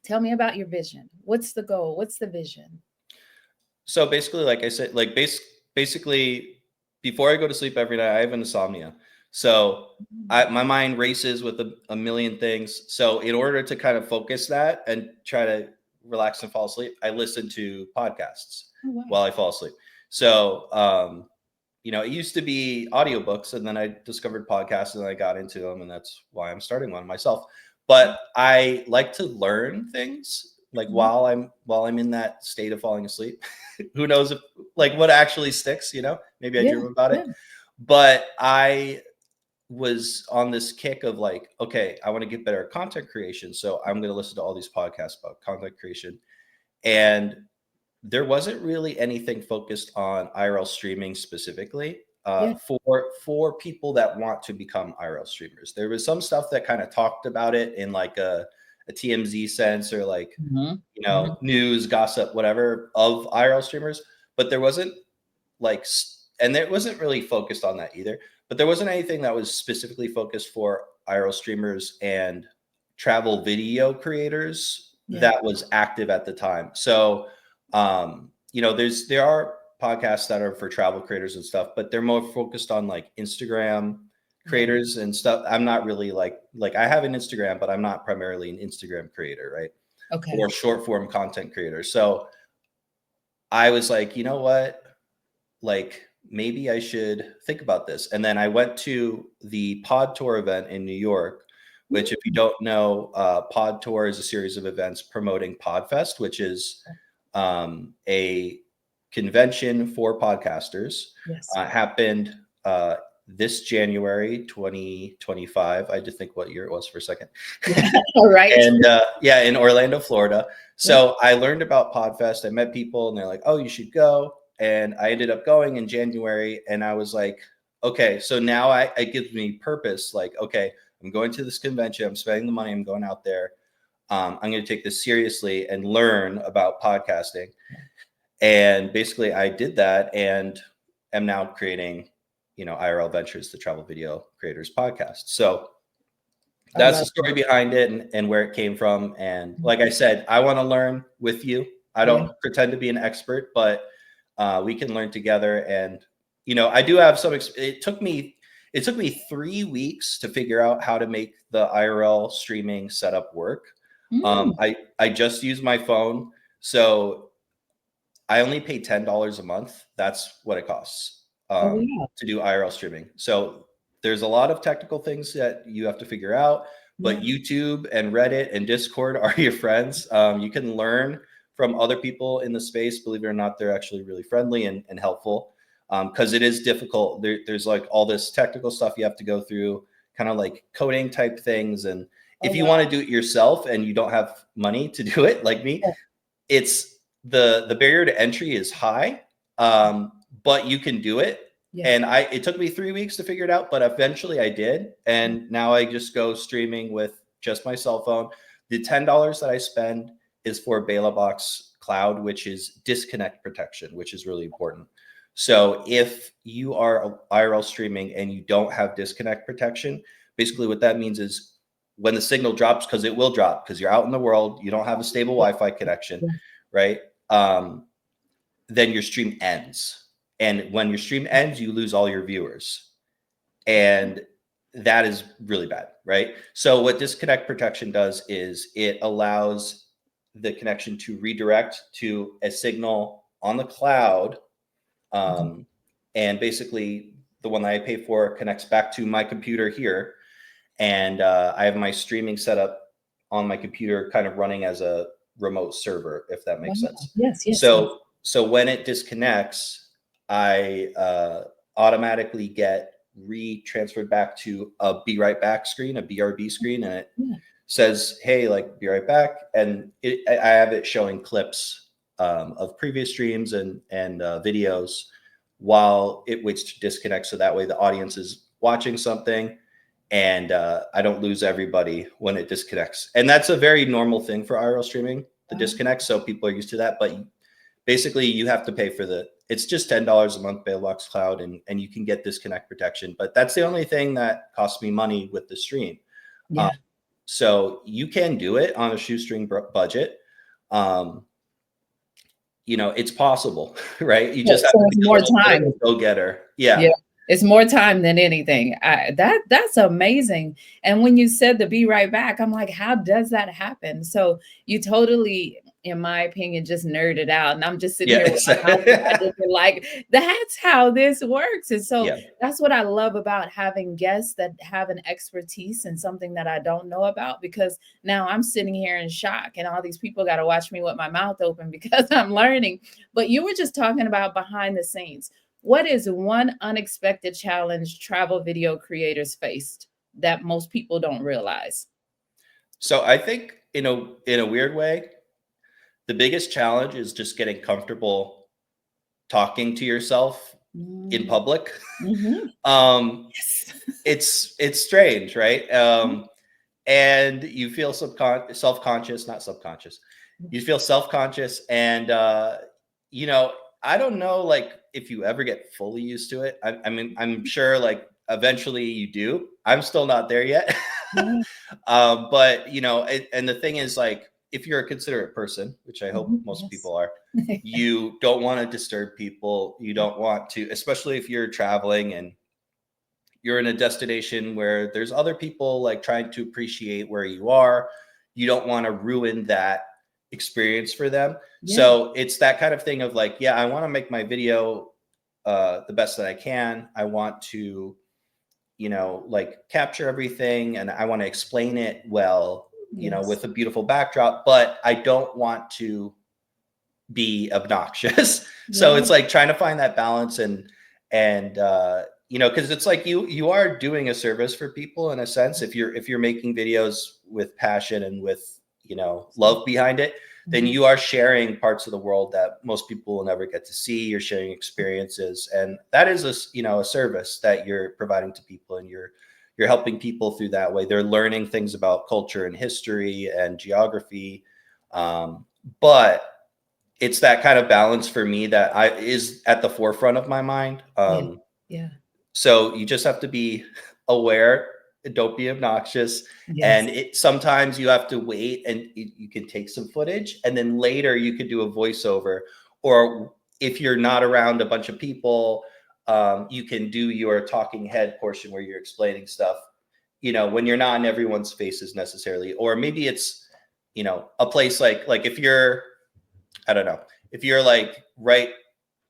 Tell me about your vision. What's the goal? What's the vision? So basically, like I said, basically, before I go to sleep every night, I have insomnia. So my mind races with a million things. So in order to kind of focus that and try to relax and fall asleep, I listen to podcasts Oh, wow. while I fall asleep. So it used to be audiobooks, and then I discovered podcasts and I got into them, and that's why I'm starting one myself. But I like to learn things like Mhm. while I'm in that state of falling asleep. Who knows if like what actually sticks, maybe I Yeah, dream about yeah. it. But I was on this kick of like, okay, I want to get better at content creation. So I'm going to listen to all these podcasts about content creation. And there wasn't really anything focused on IRL streaming specifically Yeah. for people that want to become IRL streamers. There was some stuff that kind of talked about it in like a TMZ sense, or like, Mhm. Mhm. news, gossip, whatever of IRL streamers, but there wasn't like, and it wasn't really focused on that either, but there wasn't anything that was specifically focused for IRL streamers and travel video creators Yeah. that was active at the time. So, there are podcasts that are for travel creators and stuff, but they're more focused on like Instagram Yeah. creators and stuff. I'm not really like I have an Instagram, but I'm not primarily an Instagram creator, right? Okay. Or short form content creator. So I was like, you know what? Like maybe I should think about this. And then I went to the Pod Tour event in New York, which, if you Mm. don't know, Pod Tour is a series of events promoting Podfest, which is a convention for podcasters. Yes. Happened this January 2025. I had to think what year it was for a second. All right. And yeah, in Orlando, Florida. Yeah. So I learned about Podfest. I met people and they're like, oh, you should go. And I ended up going in January. And I was like, okay, so now it gives me purpose. Like, okay, I'm going to this convention. I'm spending the money. I'm going out there. I'm going to take this seriously and learn about podcasting. And basically, I did that and am now creating, IRL Ventures, the Travel Video Creators Podcast. So I that's the love story behind it, and where it came from. And like I said, I want to learn with you. I Yeah. don't pretend to be an expert, but we can learn together. And I do have some. It took me 3 weeks to figure out how to make the IRL streaming setup work. Mm. I just use my phone, so I only pay $10 a month. That's what it costs Oh, yeah. to do IRL streaming. So there's a lot of technical things that you have to figure out, Yeah. but YouTube and Reddit and Discord are your friends. You can learn from other people in the space. Believe it or not, they're actually really friendly and helpful, because it is difficult. There's like all this technical stuff you have to go through, kind of like coding type things. And Oh, if you wow. want to do it yourself and you don't have money to do it, like me, Yeah. it's the barrier to entry is high, but you can do it. Yeah. And it took me 3 weeks to figure it out, but eventually I did. And now I just go streaming with just my cell phone. The $10 that I spend is for Bela Box Cloud, which is disconnect protection, which is really important. So if you are IRL streaming and you don't have disconnect protection, basically what that means is when the signal drops, because it will drop because you're out in the world, you don't have a stable Yeah. Wi-Fi connection, Yeah. right? Then your stream ends. And when your stream ends, you lose all your viewers. And that is really bad, right? So what disconnect protection does is it allows the connection to redirect to a signal on the cloud. Okay. And basically the one that I pay for connects back to my computer here. And I have my streaming set up on my computer kind of running as a remote server, if that Wow. makes sense. Yes. Yes. Yes. So when it disconnects, I automatically get re-transferred back to a be right back screen, a BRB screen, and it Yeah. says, hey, like, be right back. And I have it showing clips of previous streams and videos while it waits to disconnect. So that way the audience is watching something and I don't lose everybody when it disconnects. And that's a very normal thing for IRL streaming, the Wow. disconnect. So people are used to that. But basically, you have to pay for it's just $10 a month, Bailbox Cloud, and you can get disconnect protection. But that's the only thing that costs me money with the stream. Um, Yeah. So you can do it on a shoestring budget. Um, it's possible, right? You So just have to be it's a more little bit of time. a go-getter. Yeah. Yeah. It's more time than anything. That's amazing. And when you said to be right back, I'm like, how does that happen? So you totally, in my opinion, just nerded out. And I'm just sitting Yeah. here with my mouth wide open, like, that's how this works. And so Yeah. that's what I love about having guests that have an expertise in something that I don't know about, because now I'm sitting here in shock and all these people got to watch me with my mouth open because I'm learning. But you were just talking about behind the scenes. What is one unexpected challenge travel video creators faced that most people don't realize? So I think in a weird way, the biggest challenge is just getting comfortable talking to yourself in Mm, public. mhm. um, Yes. it's strange, right? Mhm. And you feel self-conscious, not subconscious. You feel self-conscious, and you know, I don't know, like if you ever get fully used to it. I mean, I'm sure like eventually you do. I'm still not there yet. Yeah. But and the thing is, like, if you're a considerate person, which I hope Mhm. most Yes. people are, you don't want to disturb people. You don't want to, especially if you're traveling and you're in a destination where there's other people like trying to appreciate where you are. You don't want to ruin that experience for them. Yeah. So it's that kind of thing of like, yeah, I want to make my video the best that I can. I want to, like capture everything, and I want to explain it well, Yes. with a beautiful backdrop, but I don't want to be obnoxious. So Yeah. it's like trying to find that balance, and because it's like you are doing a service for people in a sense. If you're making videos with passion and with love behind it, then Mhm. you are sharing parts of the world that most people will never get to see. You're sharing experiences, and that is a service that you're providing to people, and you're helping people through that way. They're learning things about culture and history and geography. But it's that kind of balance for me that I is at the forefront of my mind. Yeah. Yeah. So you just have to be aware, don't be obnoxious, Yes. and sometimes you have to wait, and you can take some footage, and then later you could do a voiceover, or if you're not around a bunch of people, you can do your talking head portion where you're explaining stuff. When you're not in everyone's faces necessarily, or maybe it's a place like if you're, I don't know. If you're like right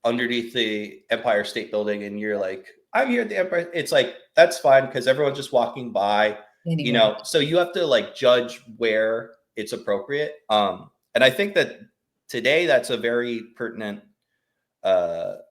underneath the Empire State Building and you're like, I'm here at the Empire, it's like, that's fine because everyone's just walking by, Anyway. so you have to like judge where it's appropriate. And I think that today that's a very pertinent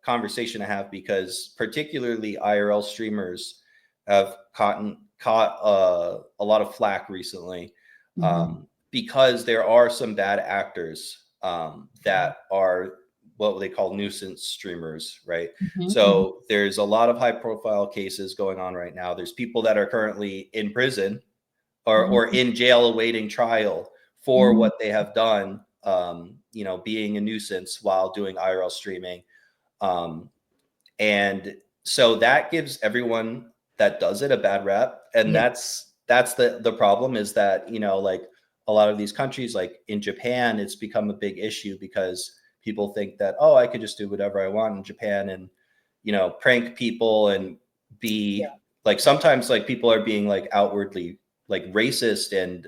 conversation to have, because particularly IRL streamers have caught a lot of flack recently, Mhm. because there are some bad actors Yeah. that are what they call nuisance streamers, right? Mhm. Mhm. So there's a lot of high profile cases going on right now. There's people that are currently in prison or Mhm. in jail awaiting trial for Mhm. what they have done, being a nuisance while doing IRL streaming. Um, and so that gives everyone that does it a bad rep. And Yeah. that's the problem, is that, like a lot of these countries, like in Japan, it's become a big issue because people think that, oh, I could just do whatever I want in Japan and, prank people and be Yeah. like, sometimes like people are being like outwardly like racist and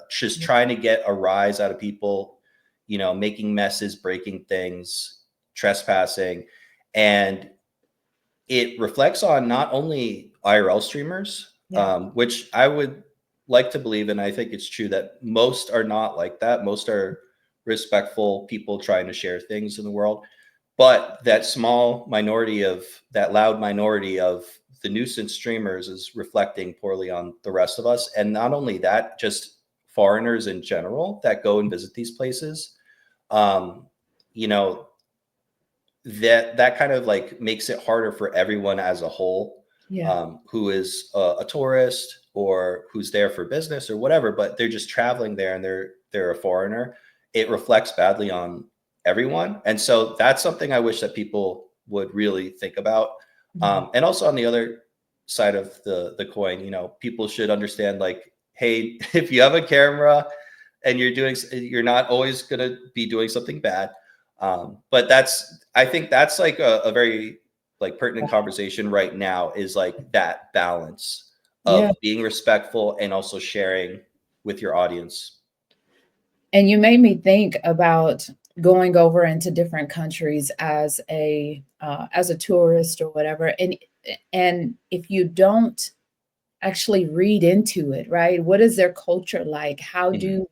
just Yeah. trying to get a rise out of people, making messes, breaking things, trespassing. And it reflects on not only IRL streamers, Yeah. which I would like to believe, and I think it's true, that most are not like that. Most are respectful people trying to share things in the world. But that small minority of that loud minority of the nuisance streamers is reflecting poorly on the rest of us. And not only that, just foreigners in general that go and visit these places. Um, you know, that kind of like makes it harder for everyone as a whole, Yeah. who is a tourist or who's there for business or whatever, but they're just traveling there and they're a foreigner. It reflects badly on everyone, and so that's something I wish that people would really think about. Mhm. And also on the other side of the coin, people should understand, like, hey, if you have a camera and you're not always going to be doing something bad. But I think that's like a very like pertinent conversation right now, is like that balance Yeah. of being respectful and also sharing with your audience. And you made me think about going over into different countries as a tourist or whatever. And if you don't actually read into it, right? What is their culture like? Mhm.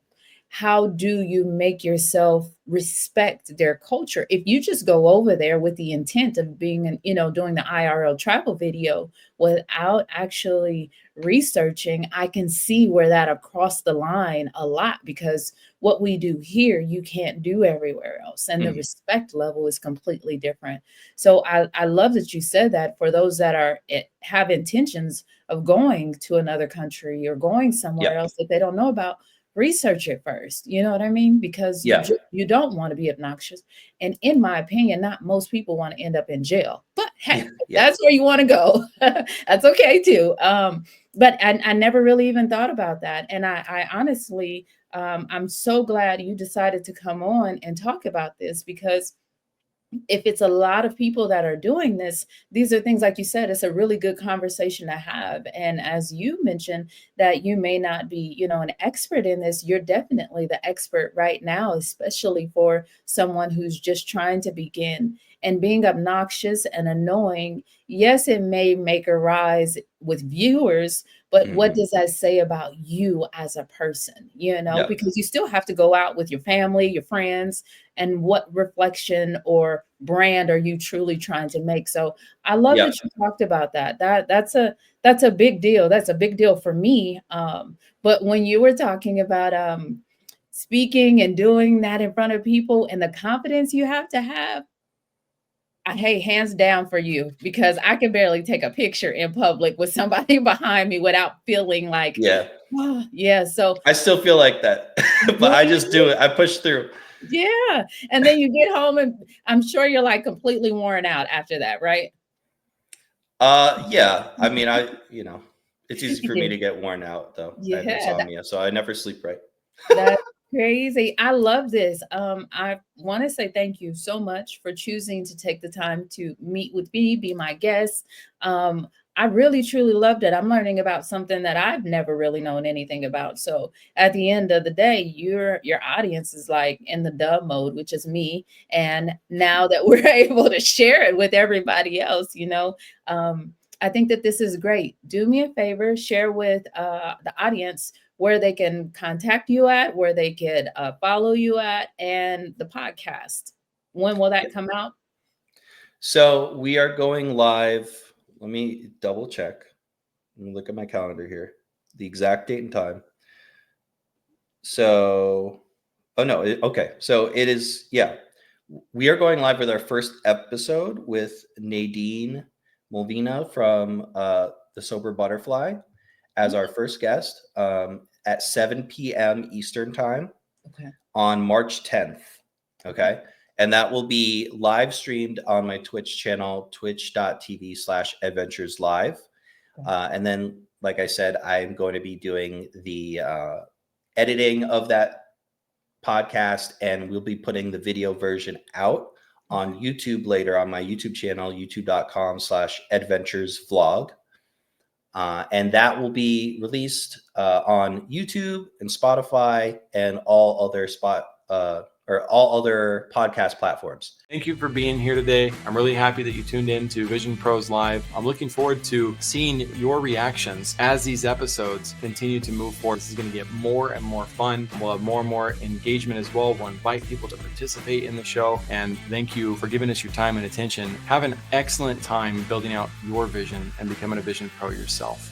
How do you make yourself respect their culture? If you just go over there with the intent of being doing the IRL travel video without actually researching, I can see where that across the line a lot, because what we do here you can't do everywhere else, and the Mhm. respect level is completely different. So I love that you said that for those that have intentions of going to another country or going somewhere Yep. else that they don't know about, research it first. You know what I mean? Because Yeah. you don't want to be obnoxious. And in my opinion, not most people want to end up in jail. But Yeah. hey, if Yeah. that's where you want to go, that's okay too. But I never really even thought about that. And I honestly, I'm so glad you decided to come on and talk about this, because if it's a lot of people that are doing this, these are things, like you said, it's a really good conversation to have. And as you mentioned, that you may not be, an expert in this, you're definitely the expert right now, especially for someone who's just trying to begin. And being obnoxious and annoying, yes, it may make a rise with viewers, but what Mhm. does that say about you as a person? Yep. Because you still have to go out with your family, your friends, and what reflection or brand are you truly trying to make. So I love Yep. that you talked about that. That's a big deal. That's a big deal for me. But when you were talking about speaking and doing that in front of people and the confidence you have to have, hey, hands down for you, because I can barely take a picture in public with somebody behind me without feeling like, Yeah. oh, yeah. So I still feel like that, but I just do it. I push through. yeah. And then you get home and I'm sure you're like completely worn out after that, right? Yeah. I mean, it's easy for me Yeah. to get worn out though. I have Yeah, insomnia, so I never sleep right. that's crazy. I love this. I want to say thank you so much for choosing to take the time to meet with me, be my guest. Um, I really truly loved it. I'm learning about something that I've never really known anything about. So at the end of the day, your audience is like in the dub mode, which is me. And now that we're able to share it with everybody else, I think that this is great. Do me a favor, share with the audience where they can contact you at, where they could follow you at, and the podcast. When will that come out? So we are going live. Let me double check. Let me look at my calendar here. The exact date and time. So, oh no, okay. So it is, yeah. We are going live with our first episode with Nadine Molvina from The Sober Butterfly as our first guest at 7 p.m. Eastern Time Okay. on March 10th. Okay. And that will be live streamed on my Twitch channel, twitch.tv/adventures live. Okay. And then, like I said, I'm going to be doing the editing of that podcast, and we'll be putting the video version out Okay. on YouTube later on my YouTube channel, youtube.com/adventures vlog. And that will be released on YouTube and Spotify and all other podcast platforms. Thank you for being here today. I'm really happy that you tuned in to Vision Pros Live. I'm looking forward to seeing your reactions as these episodes continue to move forward. This is going to get more and more fun. We'll have more and more engagement as well. We'll invite people to participate in the show. And thank you for giving us your time and attention. Have an excellent time building out your vision and becoming a vision pro yourself.